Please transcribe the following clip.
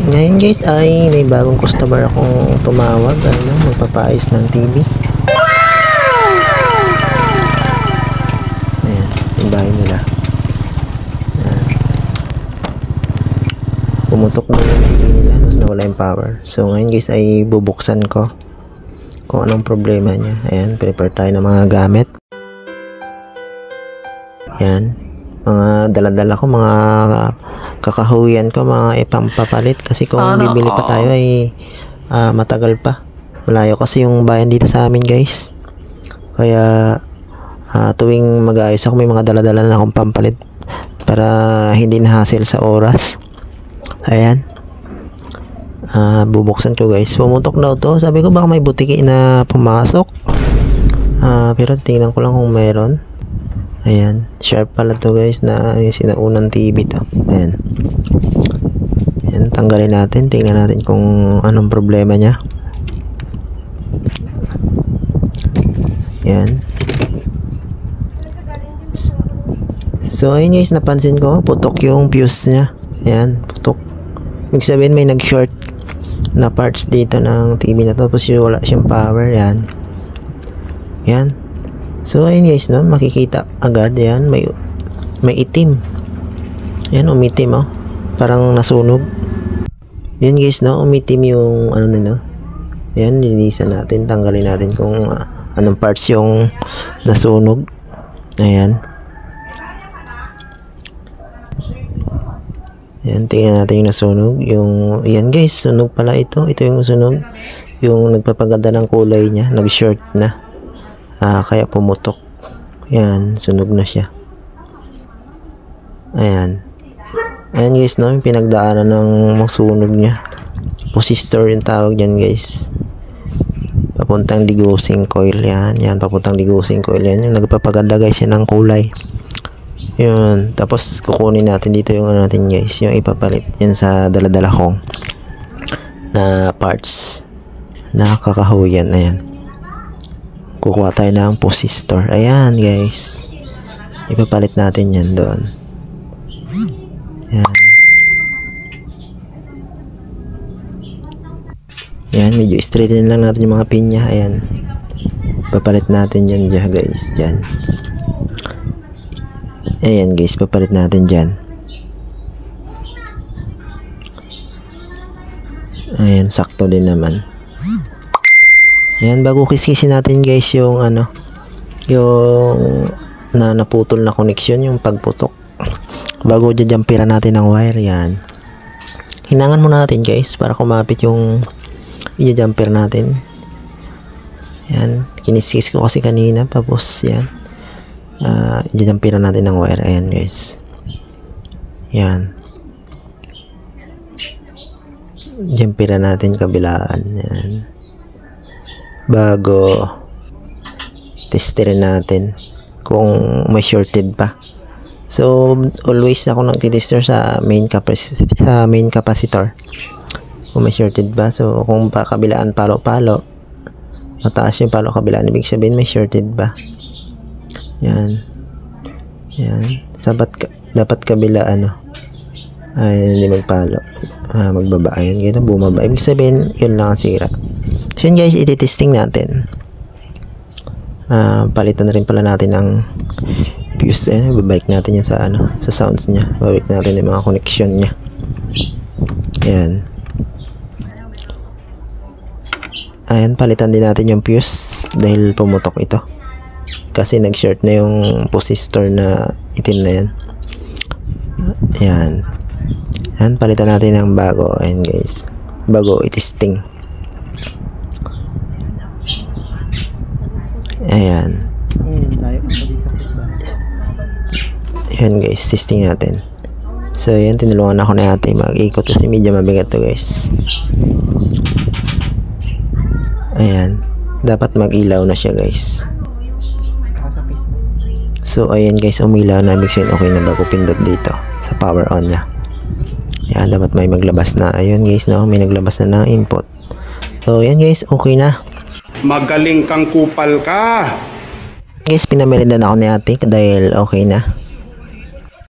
Ngayon guys ay may bagong customer akong tumawag, magpapaayos ng TV. Ayan, yung bahay nila. Ayan. Pumutok na yung TV nila, tapos nawala yung power. So ngayon guys ay bubuksan ko kung anong problema niya. Ayan, prepare tayo ng mga gamit. Ayan, mga dala-dala ko, mga kakahuyan ko, mga ipampapalit kasi kung bibili pa tayo ay matagal pa. Malayo kasi yung bayan dito sa amin guys, kaya tuwing mag-aayos ako may mga dala-dala na akong pampalit para hindi na hassle sa oras. Ayan, bubuksan ko guys. Pumutok daw to, sabi ko baka may butiki na pumasok, pero tingnan ko lang kung meron. Ayan, sharp pala to guys, na yung sinaunang TV to. Ayan. Ayan, tanggalin natin. Tingnan natin kung anong problema niya. Ayan. So, ayun guys, napansin ko, putok yung fuse niya. Ayan, putok. Ibig sabihin may nag-short na parts dito ng TV na to. Tapos wala siyang power. Ayan. Ayan. So ayun guys, no, makikita agad yan, may itim. Yan, umitim oh. Parang nasunog. Yan guys, no, umitim yung ano nito. Yan, linisan natin, tanggalin natin kung anong parts yung nasunog. Ayan. Yan, tingnan natin yung nasunog. Yan guys, sunog pala ito. Ito yung sunog. Yung nagpapaganda ng kulay niya, nag-short na. Kaya pumutok. Yan, sunog na siya. Ayan. Ayan guys, no, yung pinagdaanan ng sunog niya. Resistor yung tawag dyan guys. Papuntang degaussing coil yan. Yan, papuntang degaussing coil yan. Yung nagpapaganda guys yan ng kulay. Yun. Tapos kukunin natin dito yung ano natin guys, yung ipapalit. Yan sa daladala kong na parts na kakahuyan. Ayan. Kukuha tayo ng resistor. Ayan guys, ipapalit natin yan doon. Ayan. Ayan, medyo straighten lang natin yung mga pinya. Ayan, papalit natin yan dyan guys, dyan. Ayan guys, papalit natin dyan. Ayan, sakto din naman. Ayan, bago kiskisin natin guys yung yung naputol na connection, yung pagputok, bago dyan-jampiran natin ng wire. Yan, hinangan muna natin guys para kumapit yung i-jumper natin. Yan, kiniskis ko kasi kanina. Tapos yan, i-jampiran natin ng wire. Ayan guys, yan, jampiran natin kabilaan. Yan, bago testerin natin kung may shorted pa. So always ako nagtitester sa main capacitor kung may shorted ba. So kung pa kabilaan palo-palo, mataas yung palo kabilaan, ibig sabihin may shorted ba. Yan, yan, dapat kabila ay hindi magpalo, magbaba. Ayun, ganito bumaba, ibig sabihin yun lang ang sira. So yun guys, ititesting natin. Palitan na rin pala natin ang fuse. Babalik natin yan sa sa sounds niya. Babalik natin yung mga connection niya. Ayan. Ayan, palitan din natin yung fuse dahil pumutok ito. Kasi nag-short na yung resistor na itim na yan. Ayan. Ayan, palitan natin ng bago. Ayan guys, bago itesting. Ayan. Ayan guys, testing natin. So ayan, tinulungan ako na ate mag-ikot kasi medyo mabigat to guys. Ayan, dapat mag-ilaw na siya guys. So ayan guys, umilaw na, ibig sabihin okay na bago pindot dito sa power on nya. Ayan, dapat may maglabas na. Ayun guys, no, may naglabas na ng input. So ayan guys, okay na. Magaling kang kupal ka. Guys, pinamerindan ako ni ate dahil okay na.